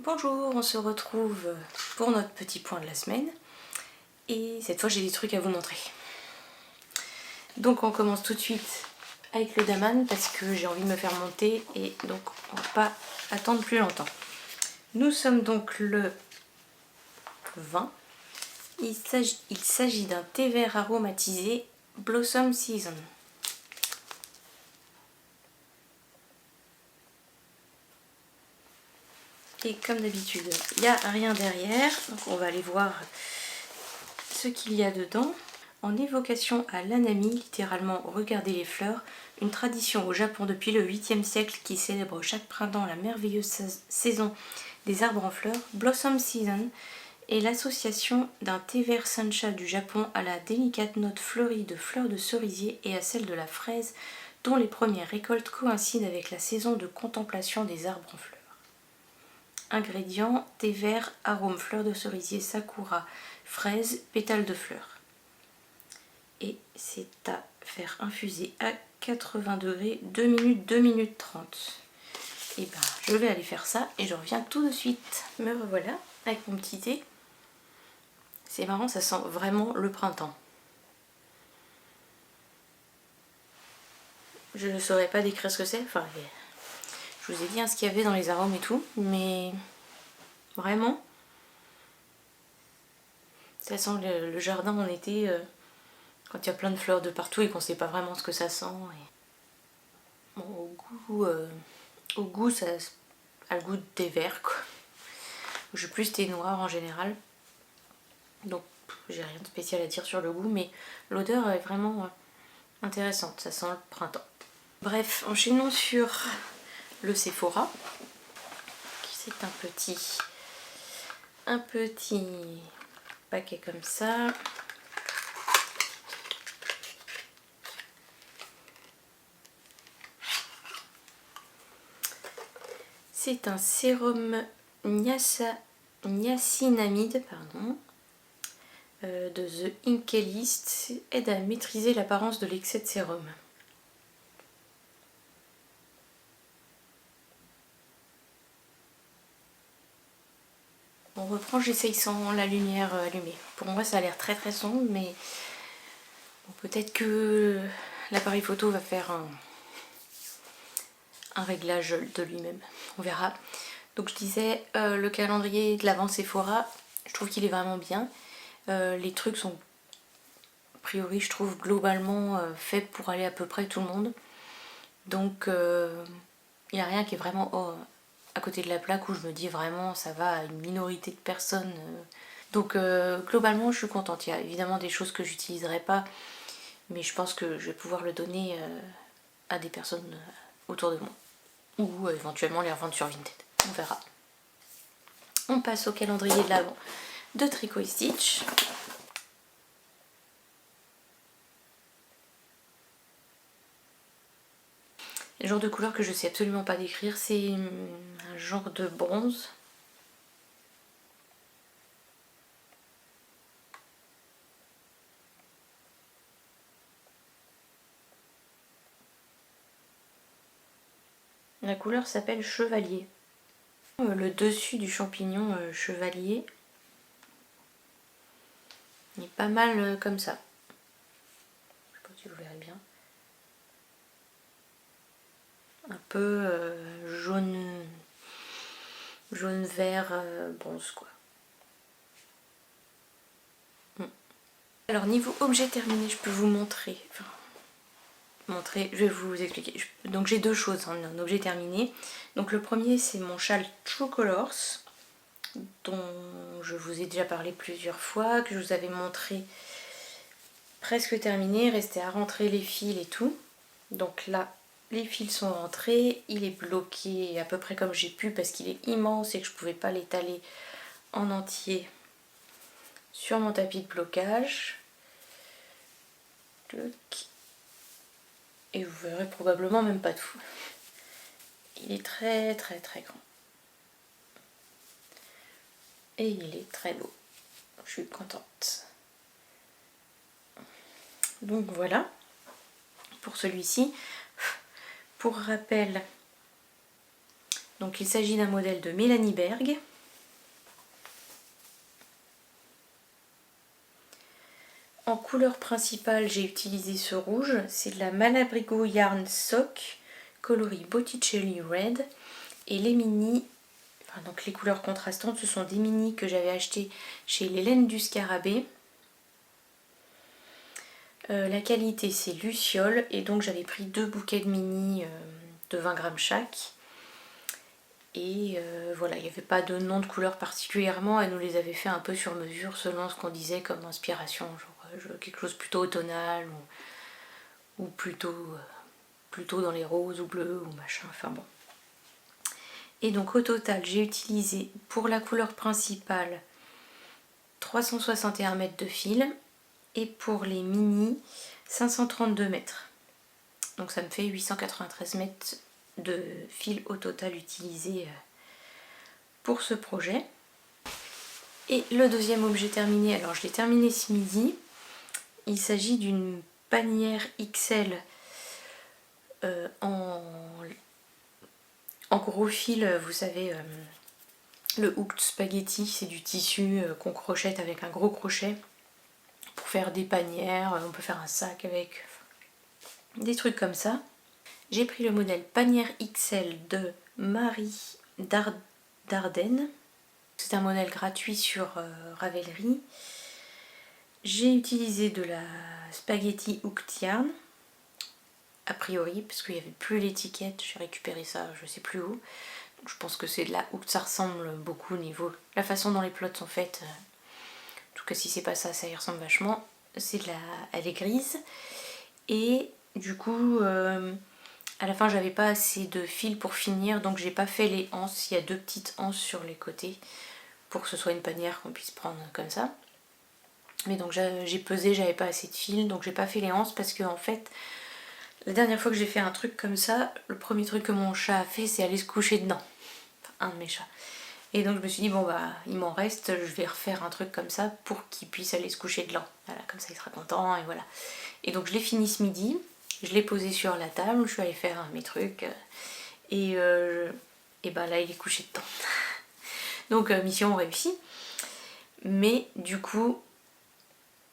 Bonjour, on se retrouve pour notre petit point de la semaine et cette fois j'ai des trucs à vous montrer. Donc on commence tout de suite avec le daman parce que j'ai envie de me faire monter et donc on va pas attendre plus longtemps. Nous sommes donc le 20. Il s'agit d'un thé vert aromatisé Blossom Season. Et comme d'habitude, il n'y a rien derrière, donc on va aller voir ce qu'il y a dedans. En évocation à l'anami, littéralement regarder les fleurs, une tradition au Japon depuis le 8e siècle qui célèbre chaque printemps la merveilleuse saison des arbres en fleurs, Blossom Season est l'association d'un thé vert sencha du Japon à la délicate note fleurie de fleurs de cerisier et à celle de la fraise, dont les premières récoltes coïncident avec la saison de contemplation des arbres en fleurs. Ingrédients, thé vert, arôme, fleurs de cerisier, sakura, fraise, pétales de fleurs. Et c'est à faire infuser à 80 degrés 2 minutes, 2 minutes 30. Et ben je vais aller faire ça et je reviens tout de suite. Me revoilà avec mon petit thé. C'est marrant, ça sent vraiment le printemps. Je ne saurais pas décrire ce que c'est. Enfin, je vous ai dit ce qu'il y avait dans les arômes et tout, mais vraiment, ça sent le jardin en été, quand il y a plein de fleurs de partout et qu'on ne sait pas vraiment ce que ça sent. Et... Bon, au goût, ça a le goût de thé vert, quoi. Je suis plus thé noir en général, donc j'ai rien de spécial à dire sur le goût, mais l'odeur est vraiment intéressante, ça sent le printemps. Bref, enchaînons sur le Sephora, qui c'est un petit paquet comme ça. C'est un sérum niacinamide de The Inkey-List, aide à maîtriser l'apparence de l'excès de sérum. On reprend, j'essaye sans la lumière allumée. Pour moi ça a l'air très très sombre, mais bon, peut-être que l'appareil photo va faire un réglage de lui-même, on verra. Donc je disais, le calendrier de l'Avent Sephora, je trouve qu'il est vraiment bien. Les trucs sont, a priori, je trouve globalement faits pour aller à peu près tout le monde. Donc il n'y a rien qui est vraiment à côté de la plaque où je me dis vraiment ça va à une minorité de personnes. Donc globalement je suis contente. Il y a évidemment des choses que j'utiliserai pas, mais je pense que je vais pouvoir le donner à des personnes autour de moi. Ou éventuellement les revendre sur Vinted. On verra. On passe au calendrier de l'Avent de Tricot & Stitch. Le genre de couleur que je sais absolument pas décrire, c'est un genre de bronze. La couleur s'appelle Chevalier. Le dessus du champignon chevalier, il est pas mal comme ça. Je sais pas si vous verrez bien. Un peu jaune vert bronze quoi. Alors niveau objet terminé, je peux vous montrer. Je vais vous expliquer. Donc j'ai deux choses en un objet terminé. Donc le premier c'est mon châle True Colors, dont je vous ai déjà parlé plusieurs fois, que je vous avais montré presque terminé, restait à rentrer les fils et tout. Donc là, les fils sont rentrés, il est bloqué à peu près comme j'ai pu parce qu'il est immense et que je ne pouvais pas l'étaler en entier sur mon tapis de blocage. Et vous verrez probablement même pas tout. Il est très très très grand. Et il est très beau. Je suis contente. Donc voilà pour celui-ci. Pour rappel, donc il s'agit d'un modèle de Mélanie Berg. En couleur principale, j'ai utilisé ce rouge. C'est de la Malabrigo Yarn Sock coloris Botticelli Red. Et les mini, donc les couleurs contrastantes, ce sont des mini que j'avais acheté chez l'Hélène du Scarabée. La qualité c'est Luciole et donc j'avais pris 2 bouquets de mini de 20 grammes chaque. Et voilà, il n'y avait pas de nom de couleur particulièrement, elle nous les avait fait un peu sur mesure selon ce qu'on disait comme inspiration, genre quelque chose plutôt automnal ou plutôt dans les roses ou bleus ou machin, enfin bon. Et donc au total j'ai utilisé pour la couleur principale 361 mètres de fil et pour les mini 532 mètres. Donc ça me fait 893 mètres de fil au total utilisé pour ce projet. Et le deuxième objet terminé, alors je l'ai terminé ce midi, il s'agit d'une panière XL en gros fil, vous savez, le hooked spaghetti, c'est du tissu qu'on crochette avec un gros crochet pour faire des panières, on peut faire un sac avec, des trucs comme ça. J'ai pris le modèle panière XL de Marie Dardenne. C'est un modèle gratuit sur Ravelry. J'ai utilisé de la spaghetti hooked yarn, a priori, parce qu'il n'y avait plus l'étiquette, j'ai récupéré ça je sais plus où. Donc je pense que c'est de la hooked, ça ressemble beaucoup au niveau, la façon dont les plots sont faites. En tout cas si c'est pas ça, ça y ressemble vachement. Elle est grise. Et du coup, à la fin j'avais pas assez de fil pour finir, donc j'ai pas fait les anses. Il y a 2 petites anses sur les côtés pour que ce soit une panière qu'on puisse prendre comme ça. Mais donc j'ai pesé, j'avais pas assez de fil, donc j'ai pas fait les anses parce que en fait, la dernière fois que j'ai fait un truc comme ça, le premier truc que mon chat a fait, c'est aller se coucher dedans. Enfin, un de mes chats. Et donc je me suis dit, bon bah, il m'en reste, je vais refaire un truc comme ça pour qu'il puisse aller se coucher dedans. Voilà, comme ça il sera content et voilà. Et donc je l'ai fini ce midi, je l'ai posé sur la table, je suis allée faire mes trucs et ben là il est couché dedans. Donc mission réussie. Mais du coup,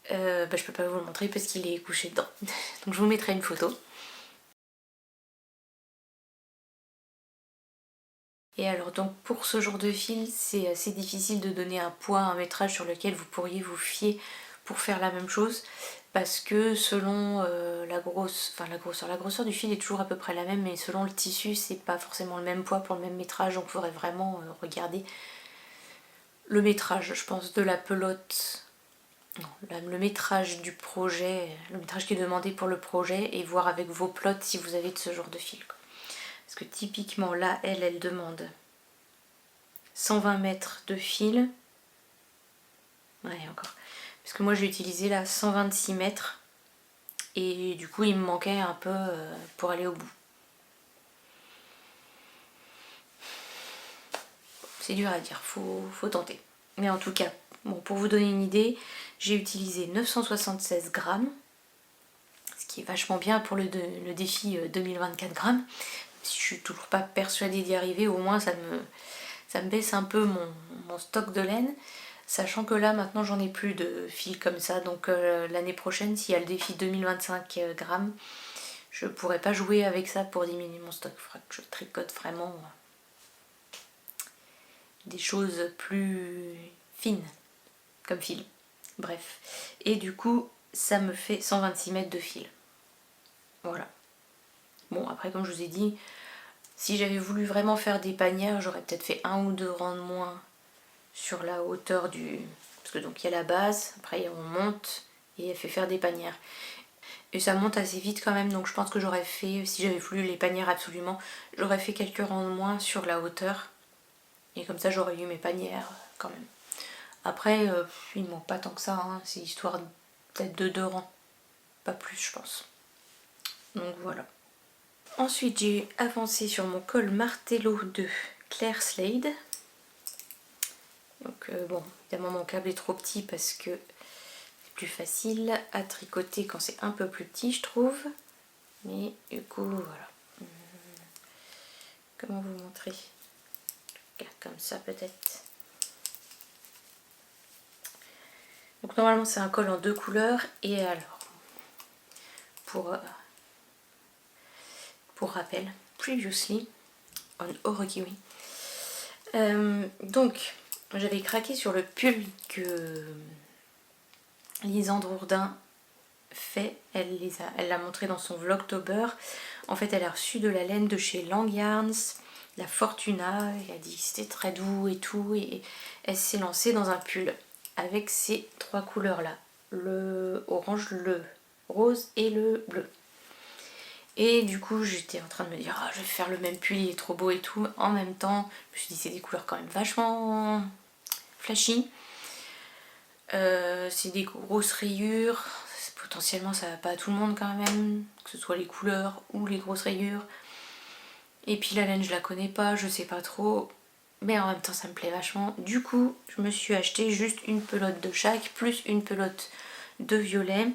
je peux pas vous le montrer parce qu'il est couché dedans. Donc je vous mettrai une photo. Et alors donc pour ce genre de fil, c'est assez difficile de donner un poids, un métrage sur lequel vous pourriez vous fier pour faire la même chose, parce que selon la grosseur du fil est toujours à peu près la même, mais selon le tissu c'est pas forcément le même poids pour le même métrage. On pourrait vraiment regarder le métrage, je pense, de la pelote, non, le métrage du projet, le métrage qui est demandé pour le projet, et voir avec vos plots si vous avez de ce genre de fil. Parce que typiquement là, elle demande 120 mètres de fil. Ouais, encore. Parce que moi j'ai utilisé là 126 mètres. Et du coup il me manquait un peu pour aller au bout. C'est dur à dire, faut tenter. Mais en tout cas, bon, pour vous donner une idée, j'ai utilisé 976 grammes. Ce qui est vachement bien pour le défi 2024 grammes. Si je suis toujours pas persuadée d'y arriver, au moins ça me baisse un peu mon stock de laine. Sachant que là maintenant j'en ai plus de fil comme ça, donc l'année prochaine s'il y a le défi 2025 grammes, je pourrais pas jouer avec ça pour diminuer mon stock. Il faudra que je tricote vraiment des choses plus fines comme fil. Bref. Et du coup ça me fait 126 mètres de fil. Voilà. Bon après comme je vous ai dit, si j'avais voulu vraiment faire des panières, j'aurais peut-être fait 1 ou 2 rangs de moins sur la hauteur du... Parce que donc il y a la base, après on monte et elle fait faire des panières. Et ça monte assez vite quand même, donc je pense que j'aurais fait, si j'avais voulu les panières absolument, j'aurais fait quelques rangs de moins sur la hauteur. Et comme ça j'aurais eu mes panières quand même. Après, il ne manque pas tant que ça, hein. C'est histoire peut-être de 2 rangs. Pas plus je pense. Donc voilà. Ensuite j'ai avancé sur mon col Martello de Claire Slade. Donc bon, évidemment mon câble est trop petit parce que c'est plus facile à tricoter quand c'est un peu plus petit je trouve. Mais du coup voilà. Comment vous montrer? Comme ça peut-être. Donc normalement c'est un col en 2 couleurs. Et alors, pour rappel, previously on Origami. Donc j'avais craqué sur le pull que Lisandre Ourdin fait. Elle l'a montré dans son Vlogtober. En fait elle a reçu de la laine de chez Lang Yarns, la Fortuna, elle a dit que c'était très doux et tout, et elle s'est lancée dans un pull avec ces 3 couleurs là, le orange, le rose et le bleu. Et du coup j'étais en train de me dire je vais faire le même pull, il est trop beau et tout. En même temps je me suis dit c'est des couleurs quand même vachement flashy, c'est des grosses rayures, potentiellement ça va pas à tout le monde quand même, que ce soit les couleurs ou les grosses rayures. Et puis la laine je la connais pas, je sais pas trop, mais en même temps ça me plaît vachement. Du coup je me suis acheté juste une pelote de chaque, plus une pelote de violet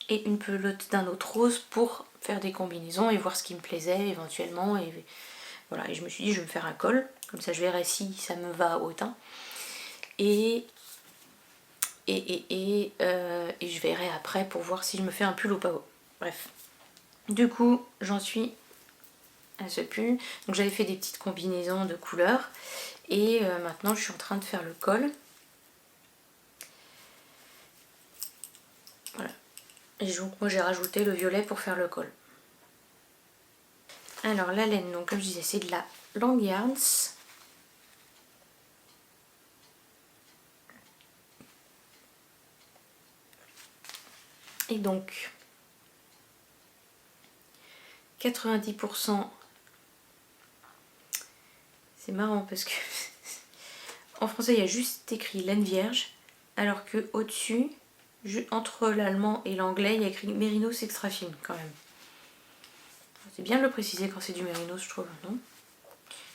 et une pelote d'un autre rose pour faire des combinaisons et voir ce qui me plaisait éventuellement. Et voilà, et je me suis dit je vais me faire un col, comme ça je verrai si ça me va au teint. Et je verrai après pour voir si je me fais un pull ou pas. Bref. Du coup j'en suis à ce pull. Donc j'avais fait des petites combinaisons de couleurs. Et maintenant je suis en train de faire le col. Voilà. Et donc moi j'ai rajouté le violet pour faire le col. Alors la laine, donc comme je disais, c'est de la Lang Yarns. Et donc 90%, c'est marrant parce que en français il y a juste écrit laine vierge, alors que au dessus, entre l'allemand et l'anglais, il y a écrit Mérinos extra fine quand même. C'est bien de le préciser quand c'est du Mérinos, je trouve, non?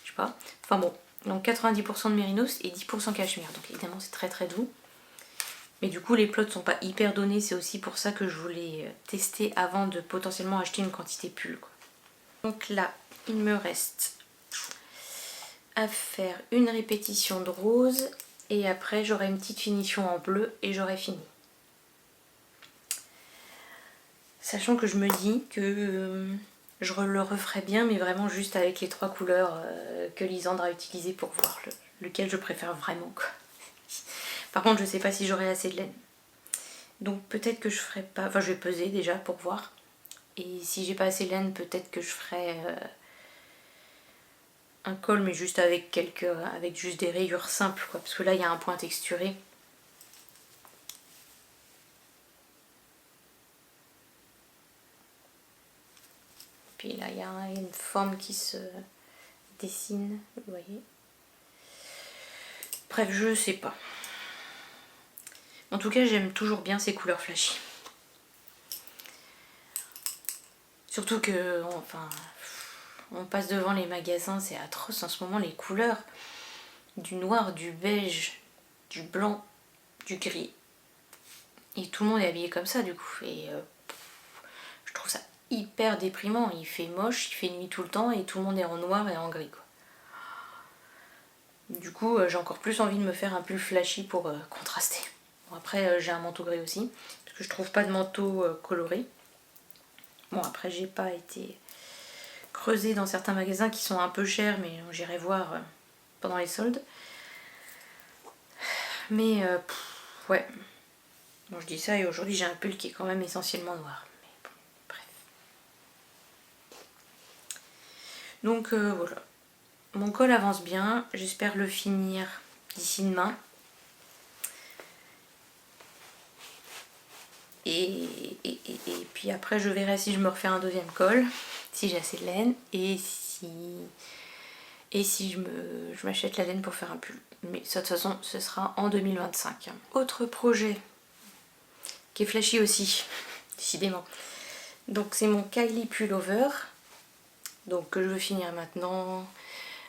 Je sais pas. Enfin bon, donc 90% de Mérinos et 10% cachemire, donc évidemment c'est très très doux. Mais du coup les plots sont pas hyper donnés, c'est aussi pour ça que je voulais tester avant de potentiellement acheter une quantité pull, quoi. Donc là, il me reste à faire une répétition de rose et après j'aurai une petite finition en bleu et j'aurai fini. Sachant que je me dis que je le referai bien, mais vraiment juste avec les 3 couleurs que Lisandre a utilisées pour voir lequel je préfère vraiment, quoi. Par contre, je sais pas si j'aurai assez de laine. Donc peut-être que je ferai pas... Enfin, je vais peser déjà pour voir. Et si j'ai pas assez de laine, peut-être que je ferai un col, mais juste avec avec juste des rayures simples, quoi. Parce que là, il y a un point texturé. Puis là, il y a une forme qui se dessine, vous voyez. Bref, je sais pas. En tout cas, j'aime toujours bien ces couleurs flashy. Surtout que, enfin, on passe devant les magasins, c'est atroce en ce moment, les couleurs. Du noir, du beige, du blanc, du gris. Et tout le monde est habillé comme ça, du coup. Et je trouve ça hyper déprimant. Il fait moche, il fait nuit tout le temps, et tout le monde est en noir et en gris, quoi. Du coup, j'ai encore plus envie de me faire un pull flashy pour contraster. Bon, après, j'ai un manteau gris aussi, parce que je trouve pas de manteau coloré. Bon, après, j'ai pas été creusée dans certains magasins qui sont un peu chers, mais j'irai voir pendant les soldes. Mais, ouais. Bon, je dis ça, et aujourd'hui, j'ai un pull qui est quand même essentiellement noir. Mais bon, bref. Donc, voilà. Mon col avance bien, j'espère le finir d'ici demain. Et puis après je verrai si je me refais un deuxième col, si j'ai assez de laine, et si je m'achète la laine pour faire un pull. Mais ça, de toute façon, ce sera en 2025. Autre projet qui est flashy aussi, décidément. Donc c'est mon Kylie Pullover, donc que je veux finir maintenant.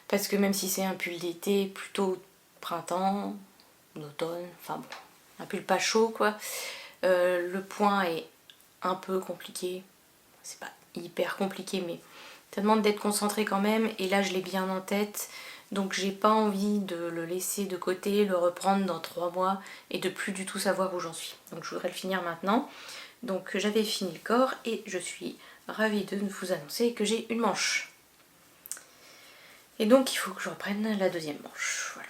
Parce que même si c'est un pull d'été, plutôt printemps, d'automne, enfin bon, un pull pas chaud quoi. Le point est un peu compliqué, c'est pas hyper compliqué mais ça demande d'être concentré quand même, et là je l'ai bien en tête, donc j'ai pas envie de le laisser de côté, le reprendre dans 3 mois et de plus du tout savoir où j'en suis. Donc je voudrais le finir maintenant. Donc j'avais fini le corps et je suis ravie de vous annoncer que j'ai une manche. Et donc il faut que je reprenne la deuxième manche. Voilà.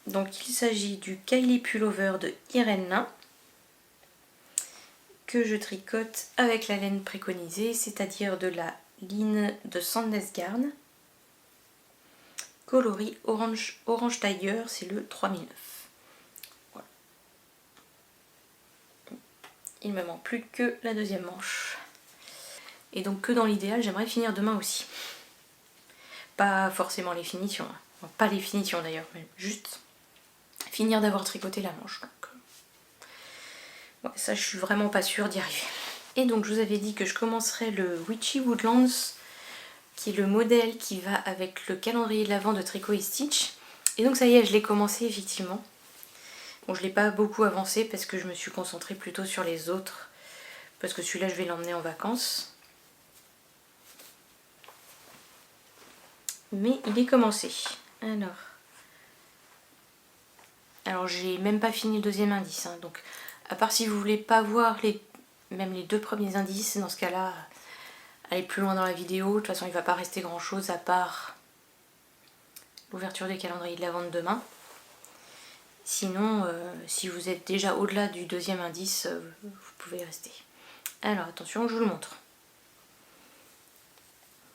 Donc il s'agit du Kylie Pullover de Irene Lin que je tricote avec la laine préconisée, c'est-à-dire de la ligne de Sandnes Garn, coloris Orange Tiger, c'est le 3009. Voilà. Il me manque plus que la deuxième manche. Et donc que dans l'idéal, j'aimerais finir demain aussi. Pas forcément les finitions, hein. Enfin, pas les finitions d'ailleurs, mais juste finir d'avoir tricoté la manche. Donc, ouais, ça je suis vraiment pas sûre d'y arriver. Et donc je vous avais dit que je commencerai le Witchy Woodlands, qui est le modèle qui va avec le calendrier de l'Avent de Tricot et Stitch. Et donc ça y est, je l'ai commencé effectivement. Bon, je l'ai pas beaucoup avancé parce que je me suis concentrée plutôt sur les autres, parce que celui-là je vais l'emmener en vacances. Mais il est commencé. Alors j'ai même pas fini le deuxième indice, hein, donc à part si vous voulez pas voir même les 2 premiers indices, dans ce cas-là, allez plus loin dans la vidéo. De toute façon il va pas rester grand chose à part l'ouverture des calendriers de l'Avent de demain. Sinon, si vous êtes déjà au-delà du deuxième indice, vous pouvez rester. Alors attention, je vous le montre.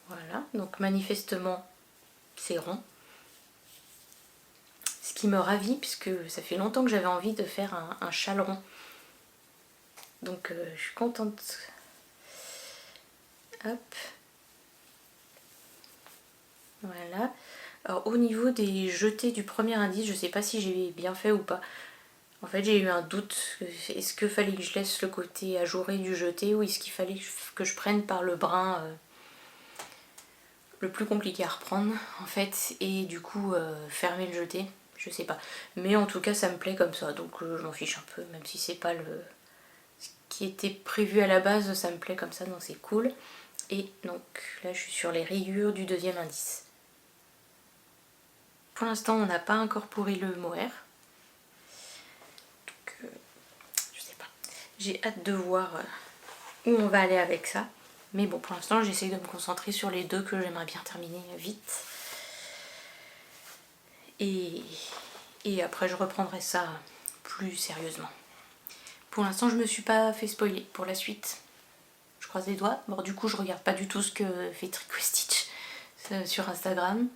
Voilà, donc manifestement c'est rond. Ce qui me ravit puisque ça fait longtemps que j'avais envie de faire un châle rond. Donc je suis contente. Hop. Voilà. Alors au niveau des jetés du premier indice, je sais pas si j'ai bien fait ou pas. En fait j'ai eu un doute. Est-ce qu'il fallait que je laisse le côté ajouré du jeté, ou est-ce qu'il fallait que je prenne par le brin le plus compliqué à reprendre en fait, et du coup fermer le jeté, je sais pas. Mais en tout cas ça me plaît comme ça, donc je m'en fiche un peu, même si c'est pas ce qui était prévu à la base, ça me plaît comme ça, donc c'est cool. Et donc là je suis sur les rayures du deuxième indice. Pour l'instant on n'a pas incorporé le mohair. Donc je sais pas. J'ai hâte de voir où on va aller avec ça. Mais bon, pour l'instant j'essaie de me concentrer sur les deux que j'aimerais bien terminer vite. Et après je reprendrai ça plus sérieusement. Pour l'instant je me suis pas fait spoiler pour la suite. Je croise les doigts. Bon, du coup je regarde pas du tout ce que fait Tricot Stitch sur Instagram.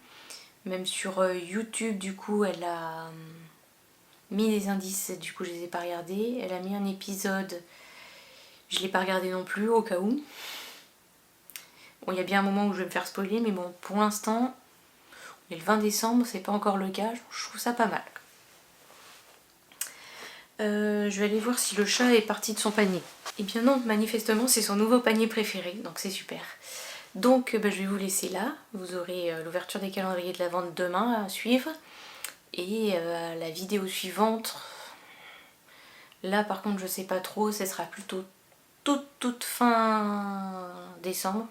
Même sur YouTube, du coup elle a mis des indices, du coup je les ai pas regardés. Elle a mis un épisode, je l'ai pas regardé non plus au cas où. Bon, il y a bien un moment où je vais me faire spoiler, mais bon, pour l'instant, on est le 20 décembre, c'est pas encore le cas, je trouve ça pas mal. Je vais aller voir si le chat est parti de son panier. Eh bien non, manifestement c'est son nouveau panier préféré, donc c'est super. Donc je vais vous laisser là, vous aurez l'ouverture des calendriers de la vente demain à suivre. Et la vidéo suivante, là par contre je sais pas trop, ce sera plutôt toute fin décembre.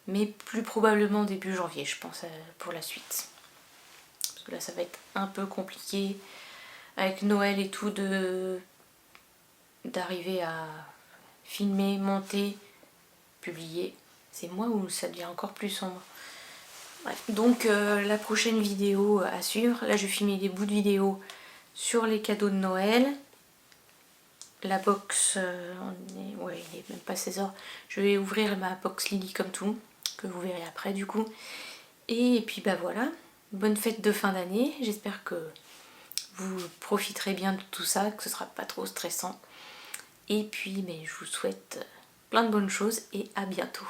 Mais plus probablement début janvier je pense pour la suite. Parce que là ça va être un peu compliqué avec Noël et tout d'arriver à filmer, monter, publier. C'est moi où ça devient encore plus sombre. Bref. Donc la prochaine vidéo à suivre, là je vais filmer des bouts de vidéo sur les cadeaux de Noël. La box, ouais, il n'est même pas 16h. Je vais ouvrir ma box Lily comme tout, que vous verrez après du coup. Et puis bah voilà, bonne fête de fin d'année. J'espère que vous profiterez bien de tout ça, que ce sera pas trop stressant. Et puis je vous souhaite plein de bonnes choses et à bientôt.